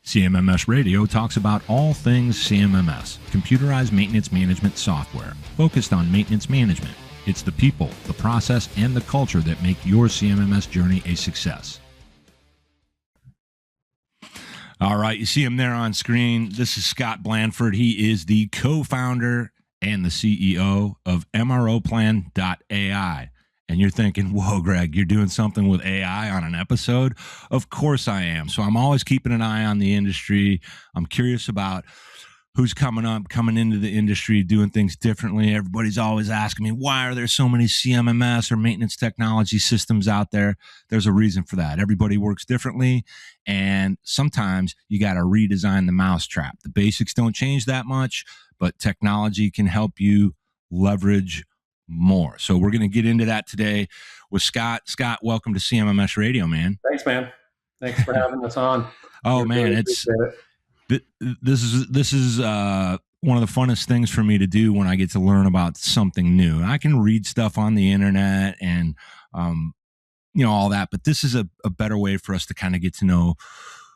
CMMS Radio talks about all things CMMS, computerized maintenance management software, focused on maintenance management. It's the people, the process, and the culture that make your CMMS journey a success. All right, you see him there on screen. This is Scott Blanford. He is the co-founder and the CEO of MROplan.ai. And you're thinking, whoa, Greg, you're doing something with AI on an episode? Of course I am. So I'm always keeping an eye on the industry. I'm curious about who's coming into the industry, doing things differently. Everybody's always asking me, why are there so many CMMS or maintenance technology systems out there? There's a reason for that. Everybody works differently. And sometimes you got to redesign the mousetrap. The basics don't change that much, but technology can help you leverage more. So we're going to get into that today with Scott. Scott, welcome to CMMS Radio, man. Thanks, man. Thanks for having us on. Oh, man, this is one of the funnest things for me to do when I get to learn about something new. I can read stuff on the internet and all that, but this is a better way for us to kind of get to know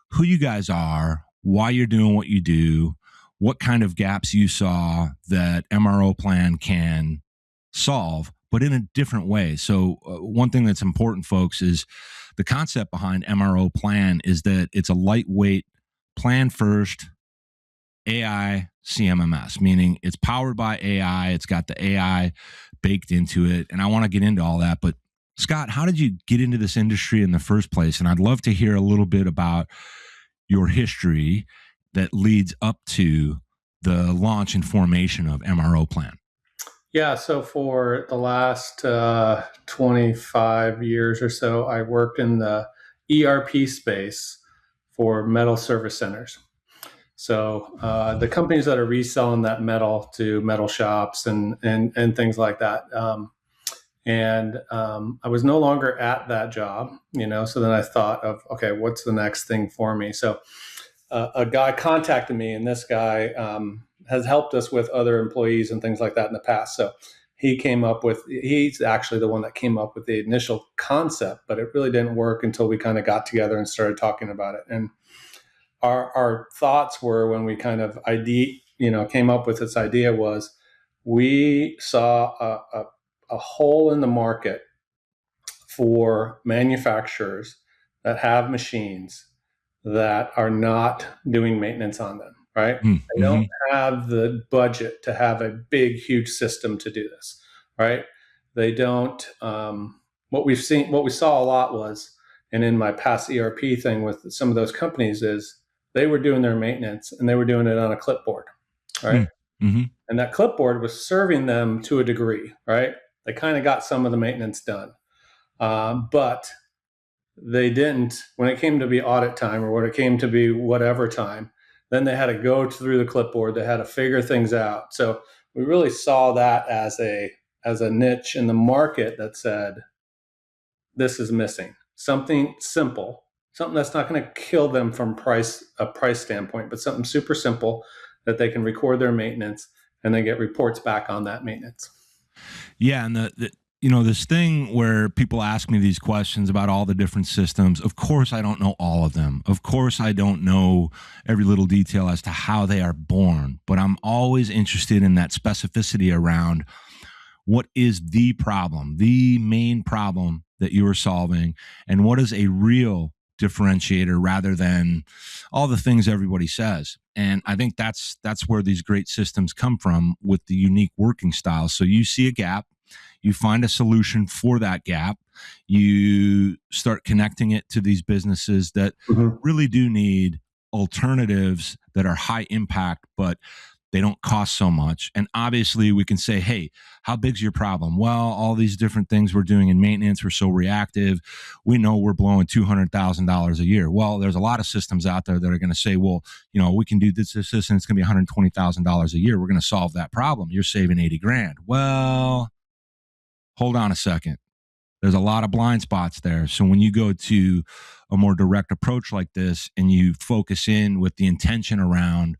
who you guys are, why you're doing what you do, what kind of gaps you saw that MRO Plan can solve, but in a different way. So one thing that's important, folks, is the concept behind MRO Plan is that it's a lightweight plan first AI CMMS, meaning it's powered by AI. It's got the AI baked into it. And I want to get into all that. But Scott, how did you get into this industry in the first place? And I'd love to hear a little bit about your history that leads up to the launch and formation of MRO Plan. Yeah, so for the last 25 years or so, I worked in the ERP space for metal service centers. So the companies that are reselling that metal to metal shops and things like that. I was no longer at that job, so then I thought of, okay, what's the next thing for me? So a guy contacted me, and this guy has helped us with other employees and things like that in the past. So he's actually the one that came up with the initial concept, but it really didn't work until we kind of got together and started talking about it. And our thoughts were, when we kind of came up with this idea, was we saw a hole in the market for manufacturers that have machines that are not doing maintenance on them. Right? They don't have the budget to have a big, huge system to do this. Right? They don't. What we saw a lot was, and in my past ERP thing with some of those companies, is they were doing their maintenance and they were doing it on a clipboard. Right? And that clipboard was serving them to a degree. Right? They kind of got some of the maintenance done, but they didn't when it came to be audit time, or when it came to be whatever time. Then they had to go through the clipboard. They had to figure things out. So we really saw that as a niche in the market that said, this is missing. Something simple, something that's not going to kill them from a price standpoint, but something super simple that they can record their maintenance and then get reports back on that maintenance. Yeah, and this thing where people ask me these questions about all the different systems, of course I don't know all of them. Of course I don't know every little detail as to how they are born, but I'm always interested in that specificity around what is the problem, the main problem that you are solving, and what is a real differentiator rather than all the things everybody says. And I think that's where these great systems come from, with the unique working styles. So you see a gap, you find a solution for that gap, you start connecting it to these businesses that really do need alternatives that are high impact, but they don't cost so much. And obviously we can say, hey, how big's your problem? Well, all these different things we're doing in maintenance, we're so reactive. We know we're blowing $200,000 a year. Well, there's a lot of systems out there that are going to say, well, we can do this system. It's going to be $120,000 a year. We're going to solve that problem. You're saving 80 grand. Well, hold on a second. There's a lot of blind spots there. So when you go to a more direct approach like this and you focus in with the intention around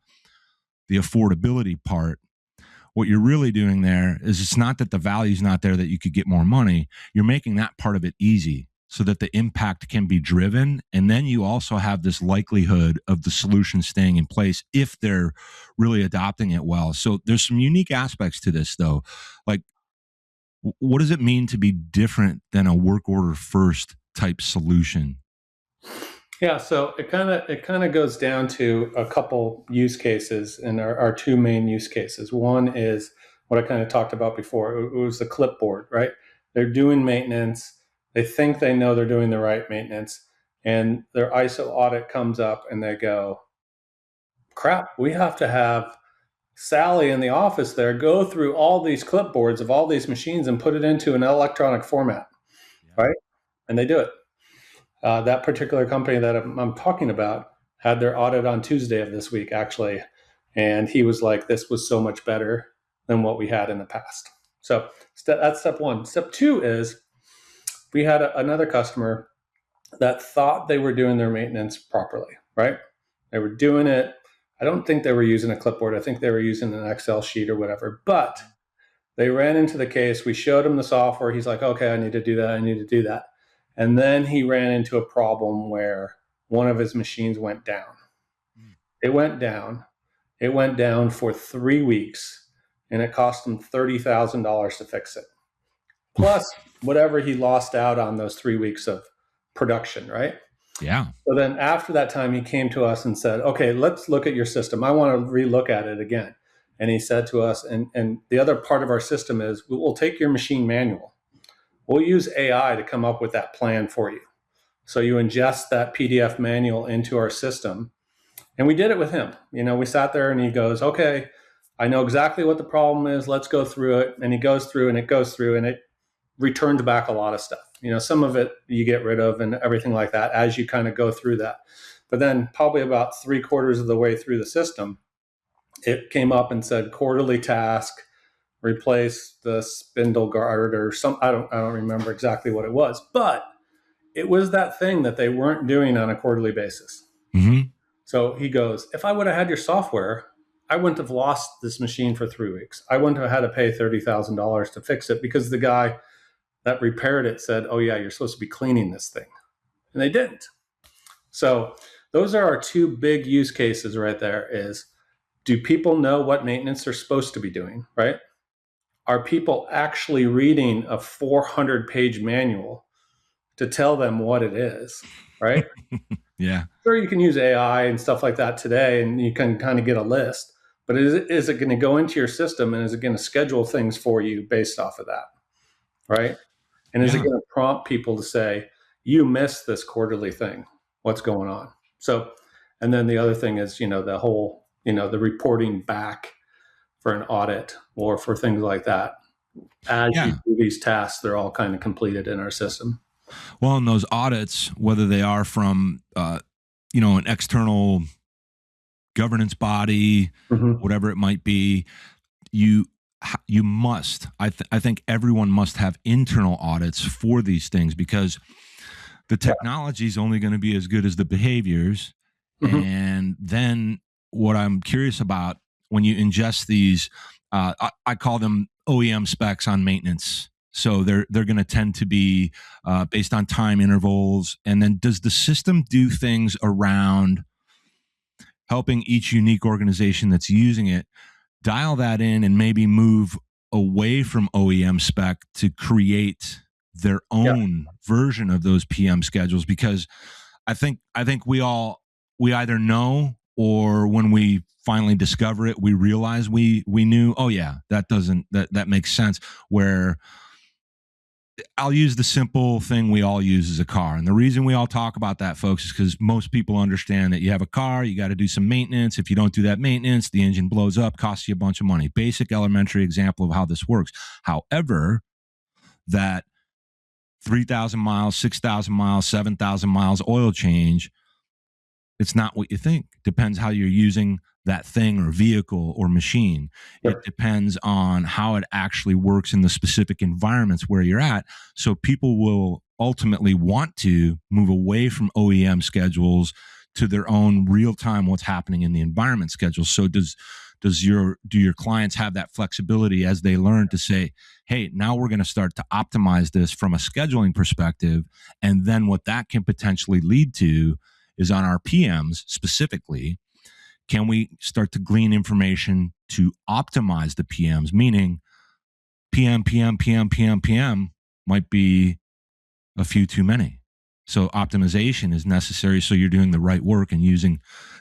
the affordability part, what you're really doing there is, it's not that the value's not there that you could get more money. You're making that part of it easy. so that the impact can be driven. And then you also have this likelihood of the solution staying in place if they're really adopting it well. So there's some unique aspects to this, though. Like, what does it mean to be different than a work order first type solution? Yeah, so it kind of goes down to a couple use cases, and our two main use cases. One is what I kind of talked about before. It was the clipboard, right? They're doing maintenance. They think they know they're doing the right maintenance, and their ISO audit comes up, and they go, "Crap, we have to have Sally in the office there go through all these clipboards of all these machines and put it into an electronic format," right? And they do it. That particular company that I'm talking about had their audit on Tuesday of this week, actually. And he was like, this was so much better than what we had in the past. So that's step one. Step two is we had another customer that thought they were doing their maintenance properly, right? They were doing it. I don't think they were using a clipboard. I think they were using an Excel sheet or whatever. But they ran into the case. We showed him the software. He's like, okay, I need to do that. I need to do that. And then he ran into a problem where one of his machines went down. It went down. It went down for 3 weeks, and it cost him $30,000 to fix it. Plus whatever he lost out on those 3 weeks of production, right? Yeah. So then after that time, he came to us and said, okay, let's look at your system. I want to relook at it again. And he said to us, and the other part of our system is we'll take your machine manual. We'll use AI to come up with that plan for you. So you ingest that PDF manual into our system. And we did it with him. We sat there and he goes, okay, I know exactly what the problem is. Let's go through it. And he goes through and it returns back a lot of stuff. Some of it you get rid of and everything like that as you kind of go through that. But then probably about 3/4 of the way through the system, it came up and said quarterly task, replace the spindle guard or some, I don't remember exactly what it was, but it was that thing that they weren't doing on a quarterly basis. Mm-hmm. So he goes, if I would have had your software, I wouldn't have lost this machine for 3 weeks. I wouldn't have had to pay $30,000 to fix it because the guy that repaired it said, oh yeah, you're supposed to be cleaning this thing. And they didn't. So those are our two big use cases right there is, do people know what maintenance they're supposed to be doing, right? Are people actually reading a 400-page manual to tell them what it is, right? Yeah. Sure, you can use AI and stuff like that today, and you can kind of get a list. But is it going to go into your system, and is it going to schedule things for you based off of that, right? And is it going to prompt people to say, you missed this quarterly thing? What's going on? So, and then the other thing is, the whole, the reporting back for an audit or for things like that. As you do these tasks, they're all kind of completed in our system. Well, and those audits, whether they are from, an external governance body, whatever it might be, you must, I think everyone must have internal audits for these things, because the technology is only going to be as good as the behaviors. And then what I'm curious about, when you ingest these, I call them OEM specs on maintenance. So they're going to tend to be based on time intervals. And then does the system do things around helping each unique organization that's using it dial that in and maybe move away from OEM spec to create their own version of those PM schedules? Because I think we either know, or when we finally discover it, we realize we knew, oh yeah, that makes sense. Where I'll use the simple thing we all use as a car. And the reason we all talk about that, folks, is because most people understand that you have a car, you got to do some maintenance. If you don't do that maintenance, the engine blows up, costs you a bunch of money. Basic elementary example of how this works. However, that 3,000 miles, 6,000 miles, 7,000 miles oil change, it's not what you think. Depends how you're using that thing or vehicle or machine. It depends on how it actually works in the specific environments where you're at. So people will ultimately want to move away from OEM schedules to their own real-time what's happening in the environment schedule. So does do your clients have that flexibility as they learn to say, hey, now we're going to start to optimize this from a scheduling perspective, and then what that can potentially lead to is on our PMs specifically, can we start to glean information to optimize the PMs, meaning PM might be a few too many. So optimization is necessary, so you're doing the right work and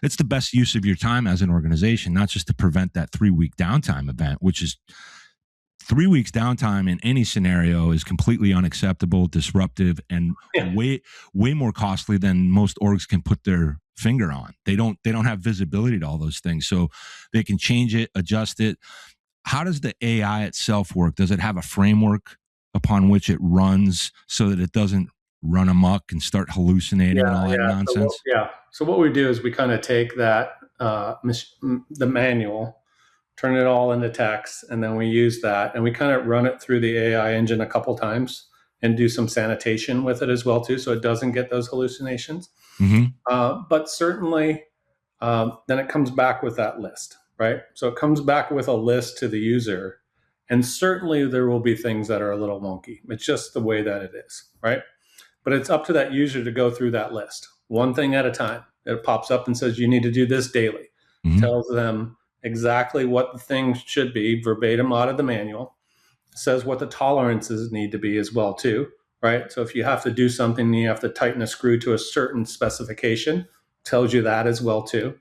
it's the best use of your time as an organization, not just to prevent that 3-week downtime event, which is 3 weeks downtime in any scenario is completely unacceptable, disruptive, and way more costly than most orgs can put their finger on. They don't have visibility to all those things, so they can change it, adjust it. How does the AI itself work? Does it have a framework upon which it runs so that it doesn't run amok and start hallucinating and all that nonsense? So what we do is we kind of take that the manual, turn it all into text, and then we use that and we kind of run it through the AI engine a couple times and do some sanitation with it as well too, so it doesn't get those hallucinations. But certainly, then it comes back with that list, right? So it comes back with a list to the user, and certainly there will be things that are a little wonky. It's just the way that it is, right? But it's up to that user to go through that list, one thing at a time. It pops up and says, you need to do this daily. Tells them exactly what the thing should be, verbatim out of the manual. Says what the tolerances need to be as well too, right? So if you have to do something, you have to tighten a screw to a certain specification, tells you that as well too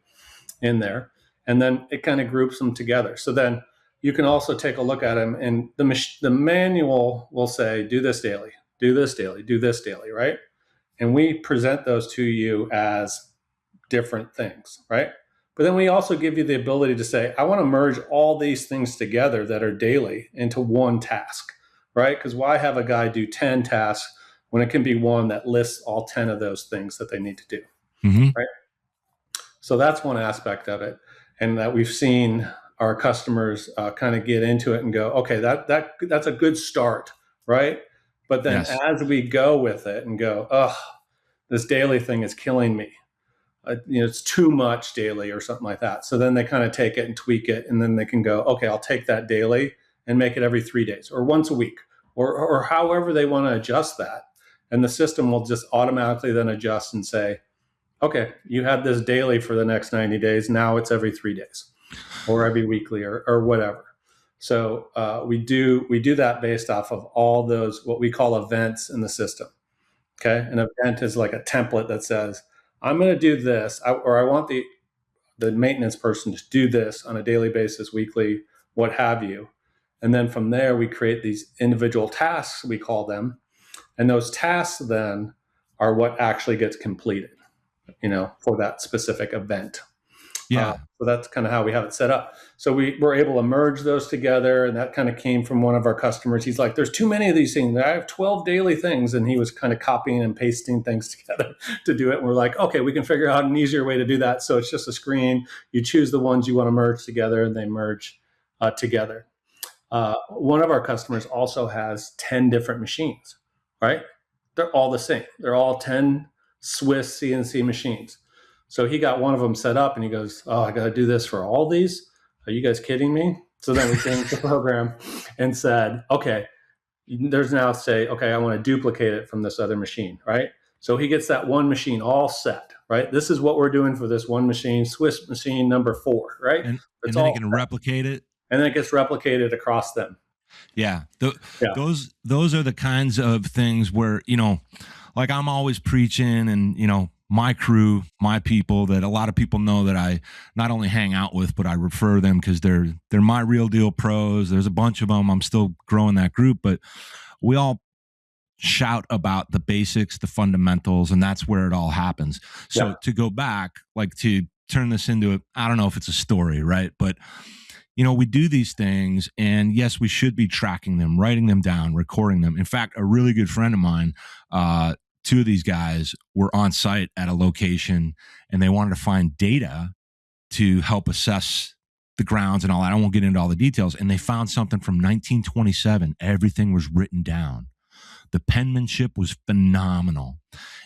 in there. And then it kind of groups them together. So then you can also take a look at them, and the manual will say, do this daily, do this daily, do this daily, right? And we present those to you as different things, right? But then we also give you the ability to say, I want to merge all these things together that are daily into one task, right? Because why have a guy do 10 tasks when it can be one that lists all 10 of those things that they need to do, right? So that's one aspect of it. And that we've seen our customers kind of get into it and go, okay, that's a good start, right? But then as we go with it and go, oh, this daily thing is killing me. It's too much daily or something like that. So then they kind of take it and tweak it, and then they can go, okay, I'll take that daily and make it every 3 days or once a week or however they want to adjust that. And the system will just automatically then adjust and say, okay, you had this daily for the next 90 days. Now it's every 3 days or every weekly or whatever. So we do that based off of all those, what we call events in the system. Okay. An event is like a template that says, I'm going to do this, or I want the maintenance person to do this on a daily basis, weekly, what have you. And then from there, we create these individual tasks, we call them. And those tasks then are what actually gets completed, for that specific event. So that's kind of how we have it set up. So we were able to merge those together, and that kind of came from one of our customers. He's like, there's too many of these things. I have 12 daily things. And he was kind of copying and pasting things together to do it. And we're like, okay, we can figure out an easier way to do that. So it's just a screen. You choose the ones you want to merge together, and they merge together. One of our customers also has 10 different machines, right? They're all the same. They're all 10 Swiss CNC machines. So he got one of them set up, and he goes, oh, I got to do this for all these? Are you guys kidding me? So then we changed the program and said, okay, there's now say, okay, I want to duplicate it from this other machine, right? So he gets that one machine all set, right? This is what we're doing for this one machine, Swiss machine number 4, right? And then he can replicate it. And then it gets replicated across them. Those are the kinds of things where, like I'm always preaching, and, my crew, my people that a lot of people know that I not only hang out with, but I refer them because they're my real deal pros. There's a bunch of them. I'm still growing that group, but we all shout about the basics, the fundamentals, and that's where it all happens. So to go back, like to turn this into I don't know if it's a story, right? But we do these things, and yes, we should be tracking them, writing them down, recording them. In fact, a really good friend of mine, 2 of these guys were on site at a location, and they wanted to find data to help assess the grounds and all that. I won't get into all the details. And they found something from 1927. Everything was written down. The penmanship was phenomenal.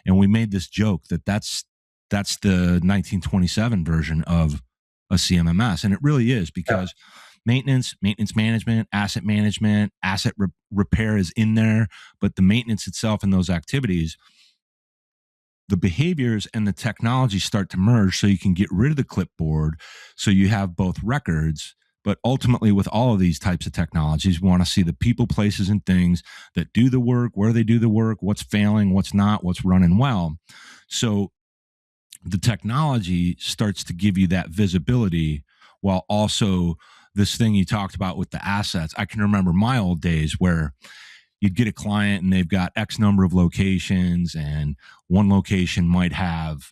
And we made this joke that's the 1927 version of a CMMS. And it really is, because maintenance management, asset management, asset repair is in there, but the maintenance itself and those activities, the behaviors and the technology start to merge, so you can get rid of the clipboard, so you have both records. But ultimately, with all of these types of technologies, we want to see the people, places, and things that do the work, where they do the work, what's failing, what's not, what's running well. So the technology starts to give you that visibility, while also this thing you talked about with the assets. I can remember my old days where you'd get a client and they've got X number of locations, and one location might have,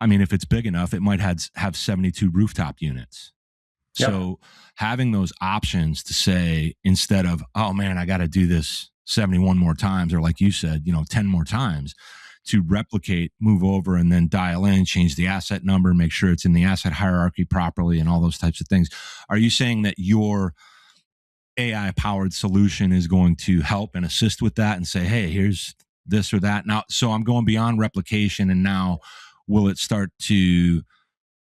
I mean, if it's big enough, it might have 72 rooftop units. Yep. So having those options to say, instead of, oh man, I got to do this 71 more times, or like you said, 10 more times, to replicate, move over, and then dial in, change the asset number, make sure it's in the asset hierarchy properly, and all those types of things. Are you saying that your AI powered solution is going to help and assist with that, and say, hey, here's this or that? Now, so I'm going beyond replication, and now will it start to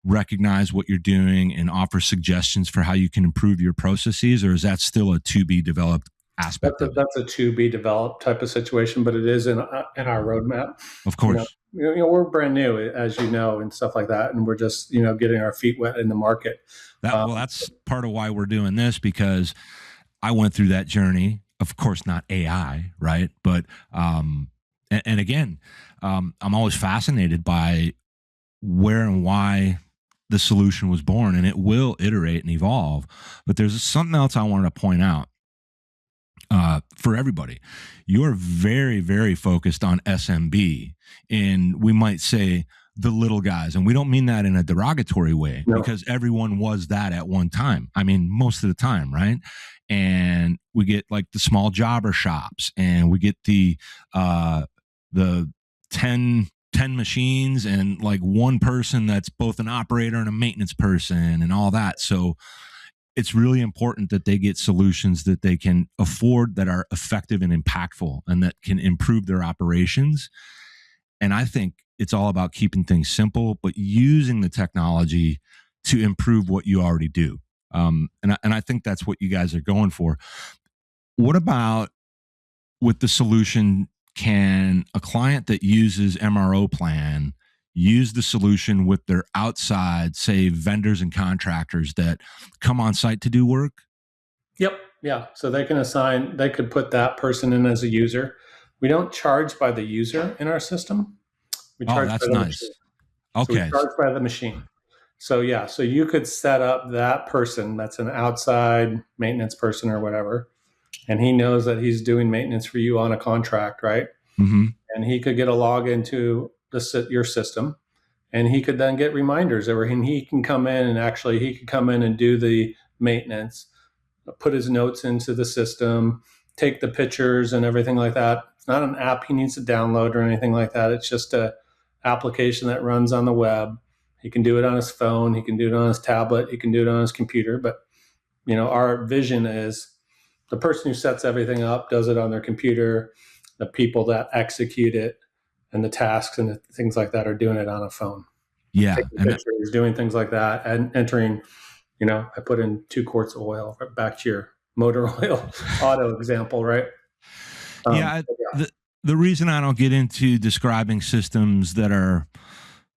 recognize what you're doing and offer suggestions for how you can improve your processes, or is that still a to be developed aspect That's a to be developed type of situation, but it is in our roadmap. Of course. We're brand new, as you know, and stuff like that, and we're just getting our feet wet in the market. Well, that's part of why we're doing this, because I went through that journey. Of course, not AI, right? But and again, I'm always fascinated by where and why the solution was born, and it will iterate and evolve. But there's something else I wanted to point out for everybody. You're very, very focused on SMB, and we might say the little guys, and we don't mean that in a derogatory way, because everyone was that at one time. I mean, most of the time, right? And we get like the small jobber shops, and we get the 10 machines, and like one person that's both an operator and a maintenance person, and all that. So it's really important that they get solutions that they can afford, that are effective and impactful, and that can improve their operations. And I think it's all about keeping things simple, but using the technology to improve what you already do. And I think that's what you guys are going for. What about with the solution? Can a client that uses MROplan use the solution with their outside, say, vendors and contractors that come on site to do work? Yep. Yeah. So they could put that person in as a user. We don't charge by the user in our system. We charge that's by the nice. machine. Okay. So we charge by the machine. So yeah, so you could set up that person that's an outside maintenance person or whatever, and he knows that he's doing maintenance for you on a contract, right? Mm-hmm. And he could get a log into your system, and he could then get reminders, or he can come in and do the maintenance, put his notes into the system, take the pictures and everything like that. It's not an app he needs to download or anything like that. It's just a application that runs on the web. He can do it on his phone. He can do it on his tablet. He can do it on his computer. But, our vision is the person who sets everything up does it on their computer. The people that execute it and the tasks and the things like that are doing it on a phone. Yeah. Taking pictures, doing things like that, and entering, I put in 2 quarts of oil, back to your motor oil auto example, right? The reason I don't get into describing systems that are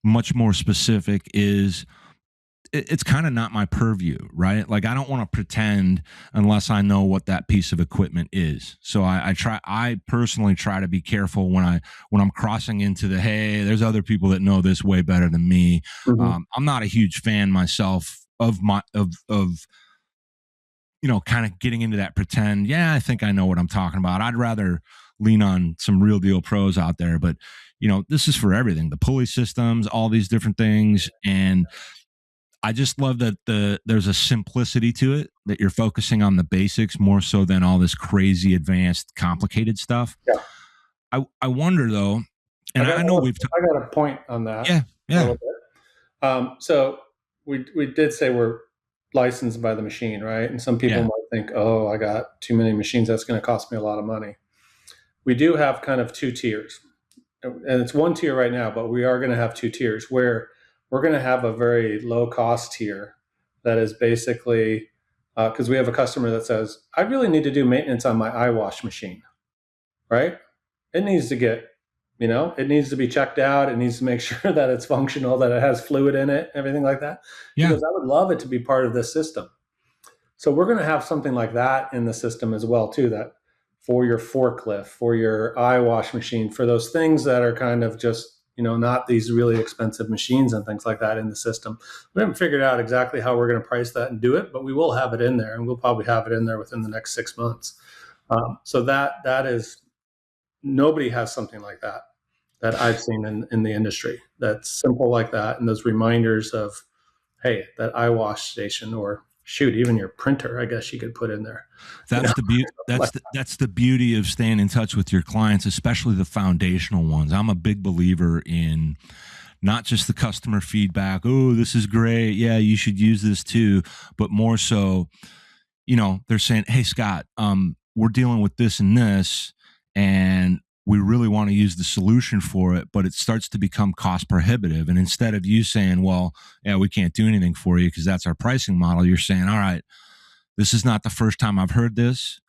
much more specific is it's kind of not my purview, right? Like, I don't want to pretend unless I know what that piece of equipment is. So I personally try to be careful when I'm crossing into hey, there's other people that know this way better than me. Mm-hmm. I'm not a huge fan myself of kind of getting into that pretend. Yeah, I think I know what I'm talking about. I'd rather lean on some real deal pros out there, but this is for everything, the pulley systems, all these different things. And I just love that there's a simplicity to it, that you're focusing on the basics more so than all this crazy advanced complicated stuff. Yeah. I wonder though, and I know I got a point on that. Yeah. A little bit. So we did say we're licensed by the machine, right? And some people might think, oh, I got too many machines, that's going to cost me a lot of money. We do have kind of 2 tiers, and it's 1 tier right now, but we are going to have 2 tiers where we're going to have a very low cost tier that is basically, because we have a customer that says, I really need to do maintenance on my eye wash machine, right? It needs to get, it needs to be checked out. It needs to make sure that it's functional, that it has fluid in it, everything like that. He Yeah. goes, I would love it to be part of this system. So we're going to have something like that in the system as well, too, that for your forklift, for your eye wash machine, for those things that are kind of just, not these really expensive machines and things like that in the system. We haven't figured out exactly how we're going to price that and do it, but we will have it in there, and we'll probably have it in there within the next 6 months. So that is, nobody has something like that I've seen in the industry that's simple like that, and those reminders of, hey, that eye wash station, or shoot, even your printer, I guess you could put in there. That's the beauty. That's the beauty of staying in touch with your clients, especially the foundational ones. I'm a big believer in not just the customer feedback. Oh, this is great. Yeah, you should use this too. But more so, they're saying, hey, Scott, we're dealing with this and this, and we really want to use the solution for it, but it starts to become cost prohibitive. And instead of you saying, well, yeah, we can't do anything for you because that's our pricing model, you're saying, all right, this is not the first time I've heard this.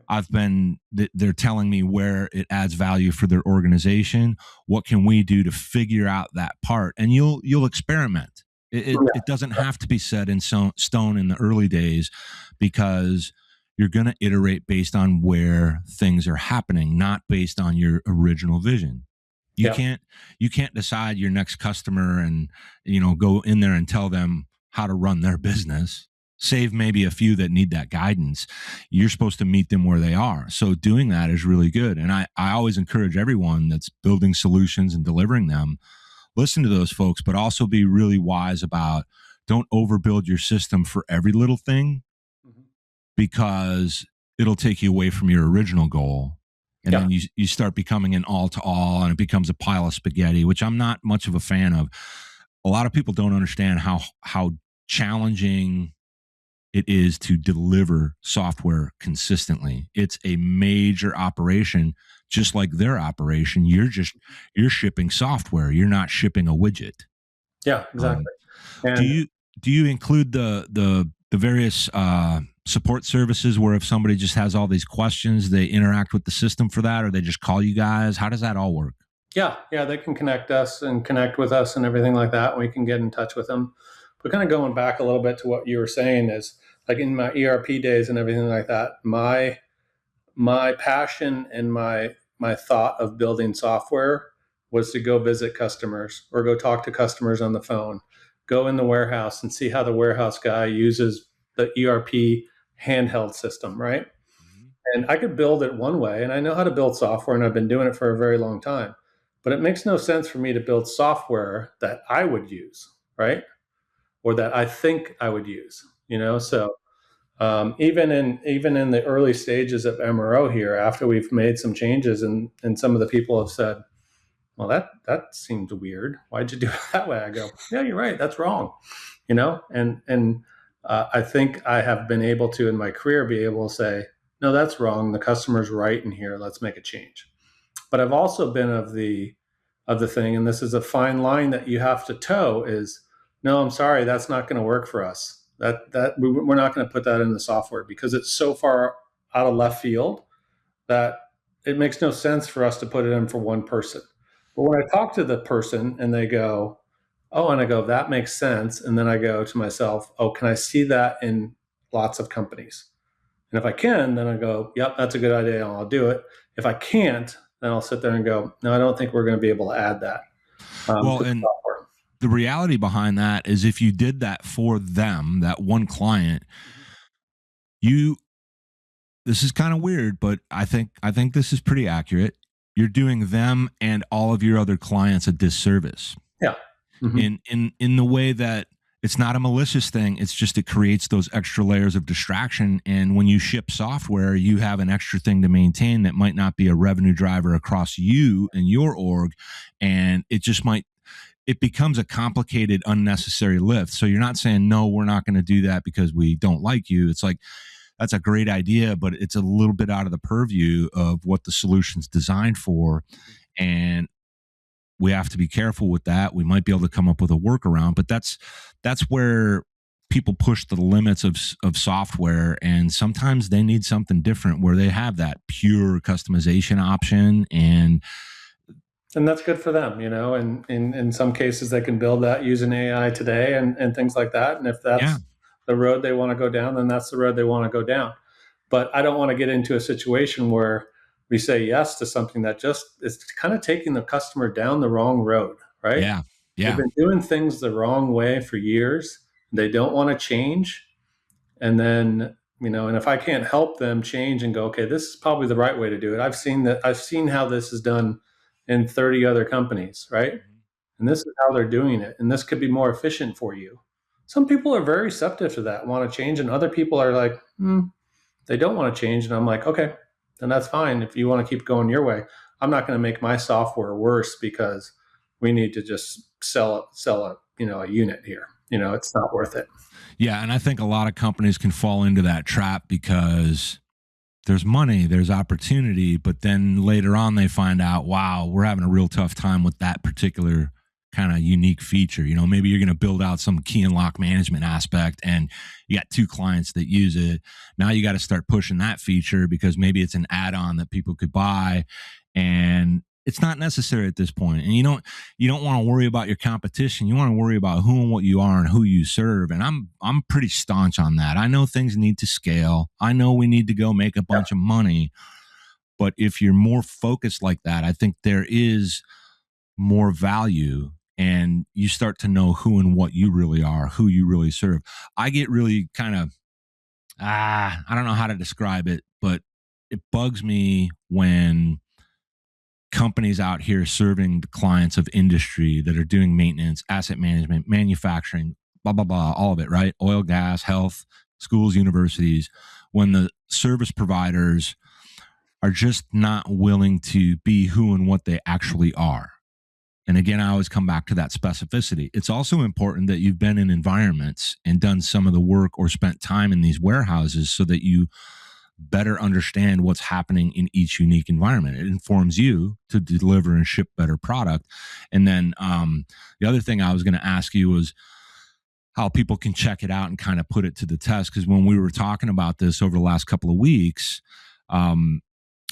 They're telling me where it adds value for their organization. What can we do to figure out that part? And you'll experiment. It doesn't have to be set in stone in the early days, because you're going to iterate based on where things are happening, not based on your original vision. You can't decide your next customer and, go in there and tell them how to run their business, save maybe a few that need that guidance. You're supposed to meet them where they are. So doing that is really good. And I always encourage everyone that's building solutions and delivering them, listen to those folks, but also be really wise about, don't overbuild your system for every little thing, because it'll take you away from your original goal. And then you start becoming an all-to-all, and it becomes a pile of spaghetti, which I'm not much of a fan of. A lot of people don't understand how challenging it is to deliver software consistently. It's a major operation, just like their operation. You're shipping software. You're not shipping a widget. Yeah, exactly. Do you include the various support services where if somebody just has all these questions, they interact with the system for that, or they just call you guys? How does that all work? Yeah, they can connect with us and everything like that. We can get in touch with them. But kind of going back a little bit to what you were saying is, like in my ERP days and everything like that, my passion and my thought of building software was to go visit customers or go talk to customers on the phone, go in the warehouse and see how the warehouse guy uses the ERP handheld system, right? Mm-hmm. And I could build it one way, and I know how to build software, and I've been doing it for a very long time. But it makes no sense for me to build software that I would use, right? Or that I think I would use, So even in the early stages of MRO here, after we've made some changes, and some of the people have said, well, that seems weird. Why'd you do it that way? I go, yeah, you're right. That's wrong. And I think I have been able to, in my career, be able to say, no, that's wrong. The customer's right in here. Let's make a change. But I've also been of the thing, and this is a fine line that you have to toe, is, no, I'm sorry, that's not going to work for us. We're not going to put that in the software because it's so far out of left field that it makes no sense for us to put it in for one person. But when I talk to the person and they go, oh, and I go, that makes sense. And then I go to myself, oh, can I see that in lots of companies? And if I can, then I go, yep, that's a good idea, and I'll do it. If I can't, then I'll sit there and go, no, I don't think we're going to be able to add that. And the reality behind that is, if you did that for them, that one client, this is kind of weird, but I think this is pretty accurate. You're doing them and all of your other clients a disservice. Yeah. Mm-hmm. In the way that it's not a malicious thing. It's just, it creates those extra layers of distraction. And when you ship software, you have an extra thing to maintain that might not be a revenue driver across you and your org. And it becomes a complicated, unnecessary lift. So you're not saying, no, we're not going to do that because we don't like you. It's like, that's a great idea, but it's a little bit out of the purview of what the solution's designed for. And we have to be careful with that. We might be able to come up with a workaround, but that's where people push the limits of software, and sometimes they need something different where they have that pure customization option, and that's good for them, and in some cases they can build that using AI today and things like that. And if that's the road they want to go down, then that's the road they want to go down. But I don't want to get into a situation where we say yes to something that just is kind of taking the customer down the wrong road, right? Yeah. They've been doing things the wrong way for years. They don't want to change. And then, and if I can't help them change and go, okay, this is probably the right way to do it. I've seen how this is done in 30 other companies, right? And this is how they're doing it. And this could be more efficient for you. Some people are very receptive to that, want to change. And other people are like, they don't want to change. And I'm like, okay, then that's fine. If you want to keep going your way, I'm not going to make my software worse because we need to just sell a unit here. It's not worth it. Yeah. And I think a lot of companies can fall into that trap because there's money, there's opportunity, but then later on they find out, wow, we're having a real tough time with that particular kind of unique feature. Maybe you're going to build out some key and lock management aspect and you got 2 clients that use it. Now you got to start pushing that feature because maybe it's an add-on that people could buy, and it's not necessary at this point. And you don't want to worry about your competition. You want to worry about who and what you are and who you serve. And I'm pretty staunch on that. I know things need to scale. I know we need to go make a bunch of money. But if you're more focused like that, I think there is more value, and you start to know who and what you really are, who you really serve. I get really kind of, I don't know how to describe it, but it bugs me when companies out here serving the clients of industry that are doing maintenance, asset management, manufacturing, blah, blah, blah, all of it, right? Oil, gas, health, schools, universities, when the service providers are just not willing to be who and what they actually are. And again, I always come back to that specificity. It's also important that you've been in environments and done some of the work or spent time in these warehouses so that you better understand what's happening in each unique environment. It informs you to deliver and ship better product. And then the other thing I was going to ask you was how people can check it out and kind of put it to the test. Because when we were talking about this over the last couple of weeks, a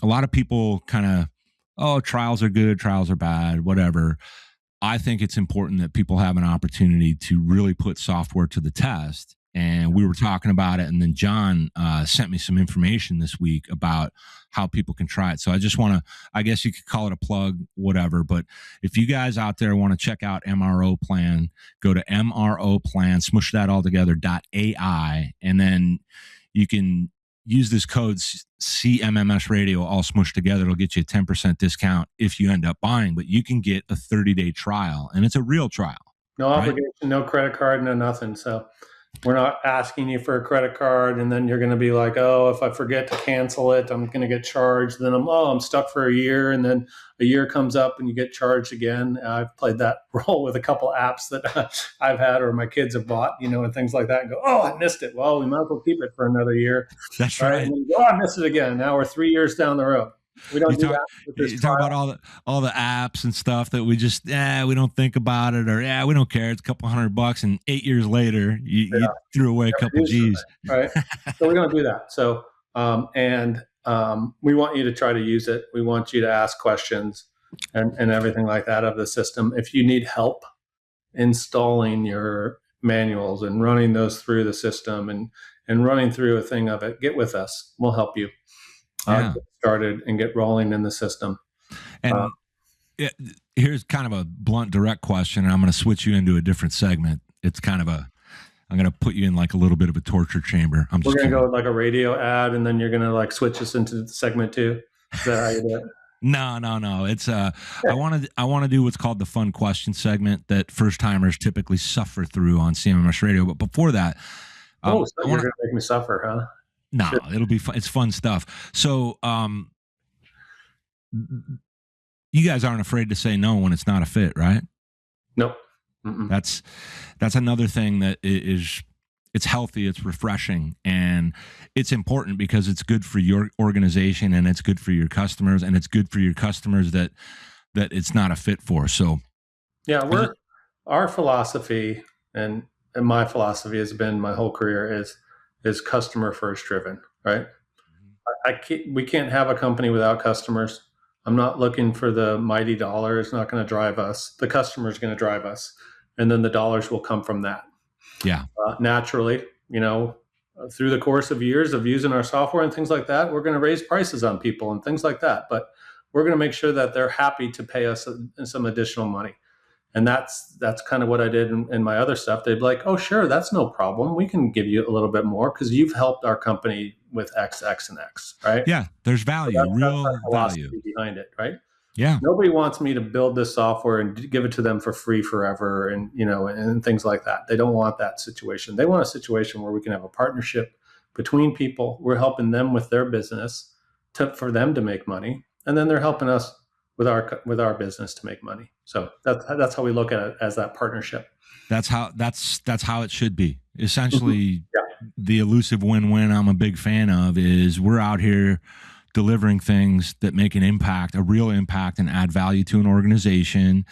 lot of people kind of, trials are good, trials are bad, whatever. I think it's important that people have an opportunity to really put software to the test. And we were talking about it. And then John sent me some information this week about how people can try it. So I just want to, I guess you could call it a plug, whatever. But if you guys out there want to check out MRO Plan, go to MROplan, smush that all together.ai. And then you can use this code CMMSradio all smushed together. It'll get you a 10% discount if you end up buying, but you can get a 30-day trial, and it's a real trial. No obligation, no credit card, no nothing. So we're not asking you for a credit card, and then you're going to be like, oh, if I forget to cancel it, I'm going to get charged. Then I'm stuck for a year, and then a year comes up and you get charged again. I've played that role with a couple apps that I've had or my kids have bought, and things like that, and go, oh, I missed it. Well, we might as well keep it for another year. That's right. And then you go, I missed it again. Now we're 3 years down the road. We don't do that with this. You talk about all the apps and stuff that we just we don't think about it, or we don't care. It's a couple $100, and 8 years later you threw away a couple G's. Right. So we don't do that. So we want you to try to use it. We want you to ask questions and everything like that of the system. If you need help installing your manuals and running those through the system and running through a thing of it, get with us. We'll help you. Get started and get rolling in the system. And here's kind of a blunt, direct question, and I'm going to switch you into a different segment. It's kind of I'm going to put you in like a little bit of a torture chamber. We're going to go with like a radio ad, and then you're going to like switch us into the segment 2. Is that how you do it? No. It's I want to do what's called the fun question segment that first timers typically suffer through on CMMS Radio. But before that, so you're going to make me suffer, huh? No, it'll be fun. It's fun stuff. So, you guys aren't afraid to say no when it's not a fit, right? Nope. That's another thing that is, it's healthy, it's refreshing, and it's important because it's good for your organization and it's good for your customers, and it's good for your customers that it's not a fit for. So, our philosophy, and and my philosophy has been my whole career is customer first driven, right? We can't have a company without customers. I'm not looking for the mighty dollar. It's not going to drive us. The customer is going to drive us, and then the dollars will come from that. Yeah. Naturally, through the course of years of using our software and things like that, we're going to raise prices on people and things like that. But we're going to make sure that they're happy to pay us some additional money. And that's kind of what I did in my other stuff. They'd be like, oh, sure, that's no problem. We can give you a little bit more because you've helped our company with X, X, and X, right? Yeah, there's value, So real that's value behind it, right? Yeah. Nobody wants me to build this software and give it to them for free forever and, and things like that. They don't want that situation. They want a situation where we can have a partnership between people. We're helping them with their business for them to make money. And then they're helping us with our business to make money. So that's how we look at it, as that partnership. That's how it should be. Essentially, The elusive win-win I'm a big fan of is we're out here delivering things that make an impact, a real impact, and add value to an organization.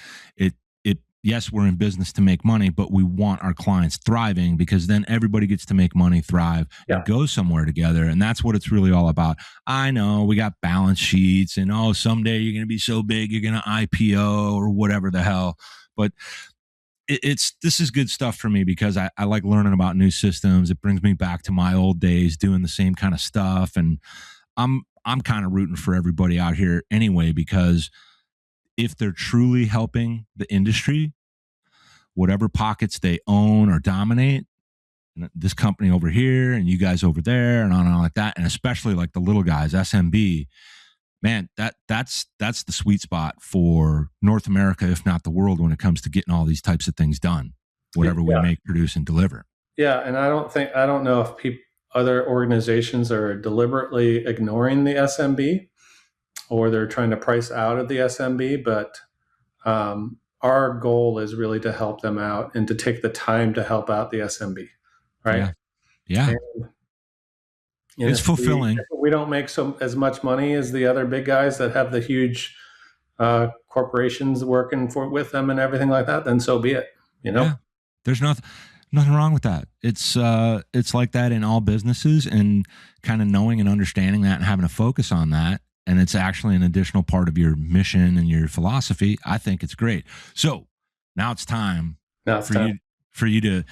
Yes, we're in business to make money, but we want our clients thriving because then everybody gets to make money, thrive, and go somewhere together. And that's what it's really all about. I know we got balance sheets and, someday you're going to be so big, you're going to IPO or whatever the hell. But this is good stuff for me because I like learning about new systems. It brings me back to my old days doing the same kind of stuff. And I'm kind of rooting for everybody out here anyway, because if they're truly helping the industry, whatever pockets they own or dominate, this company over here and you guys over there and on like that, and especially like the little guys, SMB, man, that's the sweet spot for North America, if not the world, when it comes to getting all these types of things done, whatever we make, produce, and deliver. Yeah, and I don't know if other organizations are deliberately ignoring the SMB or they're trying to price out of the SMB, but our goal is really to help them out and to take the time to help out the SMB, right? Yeah. And it's fulfilling. If we don't make as much money as the other big guys that have the huge corporations working with them and everything like that, then so be it. Yeah. There's nothing wrong with that. It's like that in all businesses, and kind of knowing and understanding that and having a focus on that. And it's actually an additional part of your mission and your philosophy. I think it's great. So now it's time for you to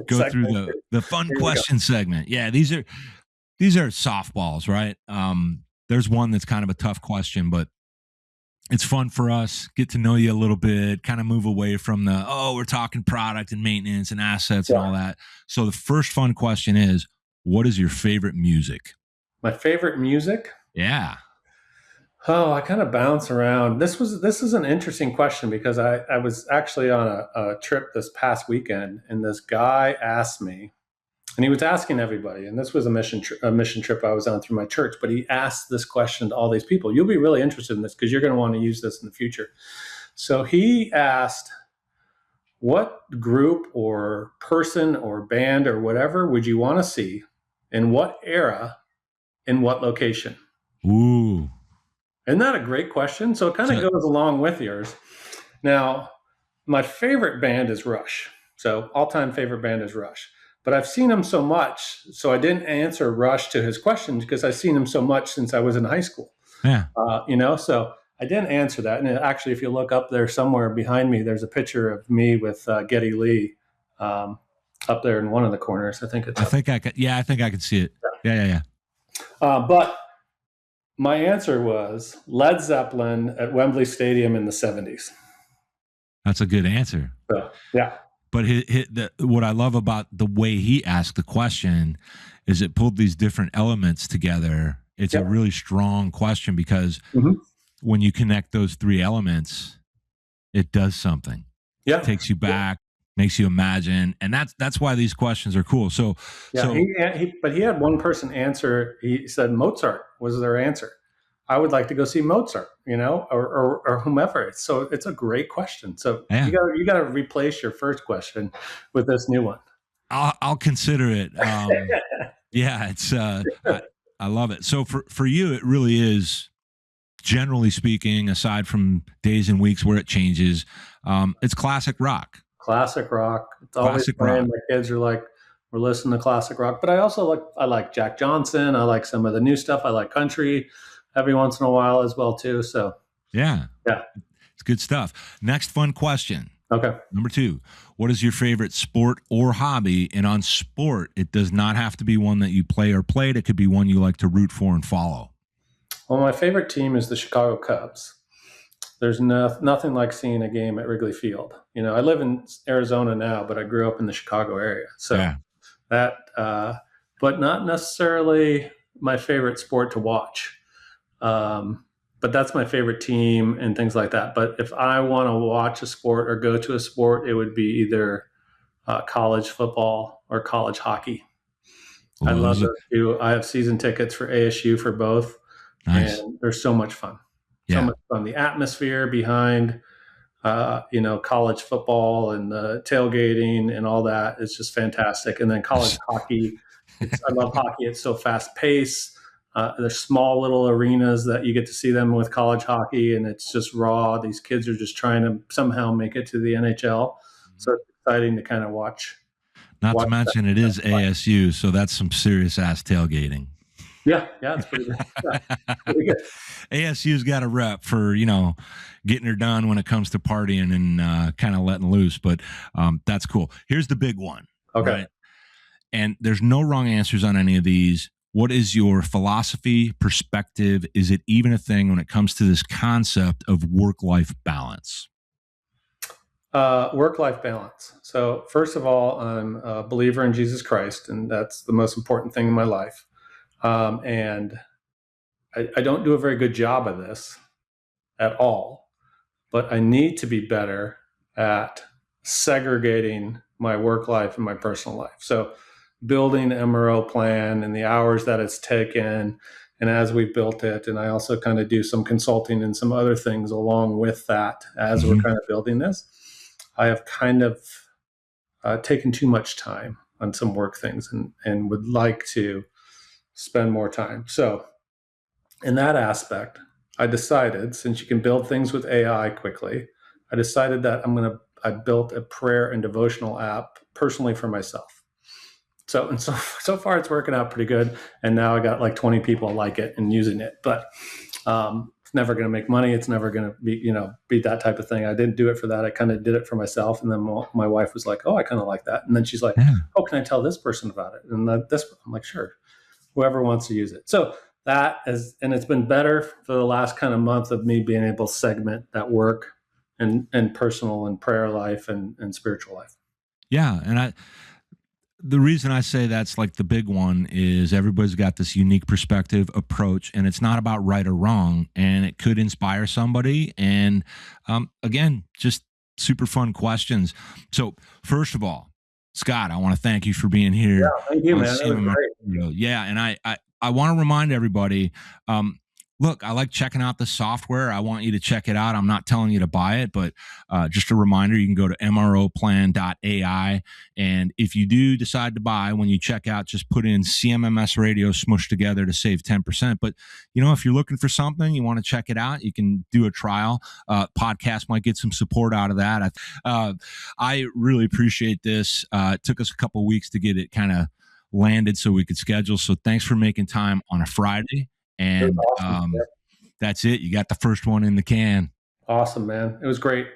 go through the fun question segment. Yeah, these are softballs, right? There's one that's kind of a tough question, but it's fun for us. Get to know you a little bit, kind of move away from we're talking product and maintenance and assets and all that. So the first fun question is, what is your favorite music? My favorite music? Yeah. Oh, I kind of bounce around. This is an interesting question because I was actually on a trip this past weekend, and this guy asked me, and he was asking everybody, and this was a mission trip I was on through my church, but he asked this question to all these people. You'll be really interested in this because you're going to want to use this in the future. So he asked, what group or person or band or whatever would you want to see in what era, in what location? Ooh. Isn't that a great question? So it kind of goes along with yours. Now, my favorite band is Rush. So all-time favorite band is Rush. But I've seen him so much, so I didn't answer Rush to his question because I've seen him so much since I was in high school. Yeah. So I didn't answer that. And actually, if you look up there somewhere behind me, there's a picture of me with Geddy Lee up there in one of the corners. I think I think I could see it. Yeah. But my answer was Led Zeppelin at Wembley Stadium in the 70s. That's a good answer. So, yeah. But what I love about the way he asked the question is it pulled these different elements together. It's a really strong question because when you connect those three elements, it does something. Yeah. It takes you back, makes you imagine. And that's why these questions are cool. So but he had one person answer. He said Mozart was their answer. I would like to go see Mozart, or whomever. So it's a great question. So you got to replace your first question with this new one. I'll consider it. It's I love it. So for you, it really is, generally speaking, aside from days and weeks where it changes, it's classic rock. Classic rock. It's always Classic playing. rock. My kids are like, we're listening to classic rock. But I like Jack Johnson. I like some of the new stuff. I like country every once in a while as well too. So Yeah. yeah. It's good stuff. Next fun question. Okay. Number 2, what is your favorite sport or hobby? And on sport, it does not have to be one that you play or played. It could be one you like to root for and follow. Well, my favorite team is the Chicago Cubs. There's nothing like seeing a game at Wrigley Field. You know, I live in Arizona now, but I grew up in the Chicago area. So Yeah. that, but not necessarily my favorite sport to watch. But that's my favorite team and things like that. But if I want to watch a sport or go to a sport, it would be either college football or college hockey. I love those two. I have season tickets for ASU for both. Nice. And they're so much fun. Yeah. So much fun. The atmosphere behind, college football and the tailgating and all that is just fantastic. And then college hockey, I love hockey. It's so fast paced. There's small little arenas that you get to see them with college hockey, and it's just raw. These kids are just trying to somehow make it to the NHL. So it's exciting to kind of watch. Not to mention it is ASU, so that's some serious ass tailgating. Yeah, it's pretty good. Yeah, pretty good. ASU's got a rep for, getting her done when it comes to partying and kind of letting loose, but that's cool. Here's the big one. Okay. Right? And there's no wrong answers on any of these. What is your philosophy, perspective? Is it even a thing when it comes to this concept of work-life balance? Work-life balance. So first of all, I'm a believer in Jesus Christ, and that's the most important thing in my life. And I don't do a very good job of this at all, but I need to be better at segregating my work life and my personal life. So building MRO plan and the hours that it's taken, and as we've built it, and I also kind of do some consulting and some other things along with that as we're kind of building this, I have kind of taken too much time on some work things and would like to spend more time. So in that aspect, I decided, since you can build things with AI quickly, I decided that I built a prayer and devotional app personally for myself. So far it's working out pretty good. And now I got like 20 people like it and using it, but it's never going to make money. It's never going to be that type of thing. I didn't do it for that. I kind of did it for myself. And then my wife was like, oh, I kind of like that. And then she's like, oh, can I tell this person about it? And I'm like, sure, whoever wants to use it. So and it's been better for the last kind of month of me being able to segment that work and personal and prayer life and spiritual life. Yeah. And the reason I say that's like the big one is everybody's got this unique perspective approach, and it's not about right or wrong, and it could inspire somebody. And again, just super fun questions. So first of all, Scott, I want to thank you for being here. Yeah, thank you, man. That was great. Yeah. And I want to remind everybody, look, I like checking out the software. I want you to check it out. I'm not telling you to buy it, but just a reminder, you can go to MROplan.ai. And if you do decide to buy, when you check out, just put in CMMSradio smushed together to save 10%. But, if you're looking for something, you want to check it out, you can do a trial. Podcast might get some support out of that. I really appreciate this. It took us a couple of weeks to get it kind of landed so we could schedule. So thanks for making time on a Friday. And awesome. That's it. You got the first one in the can. Awesome, man. It was great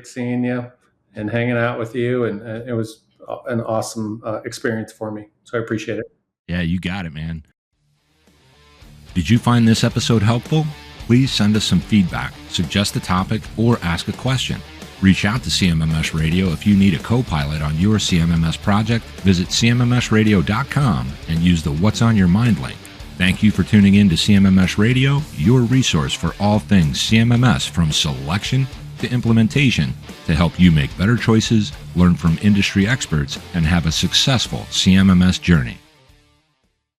seeing you and hanging out with you. And it was an awesome experience for me. So I appreciate it. Yeah, you got it, man. Did you find this episode helpful? Please send us some feedback, suggest a topic, or ask a question. Reach out to CMMS Radio if you need a co-pilot on your CMMS project. Visit CMMSradio.com and use the What's on Your Mind link. Thank you for tuning in to CMMS Radio, your resource for all things CMMS, from selection to implementation, to help you make better choices, learn from industry experts, and have a successful CMMS journey.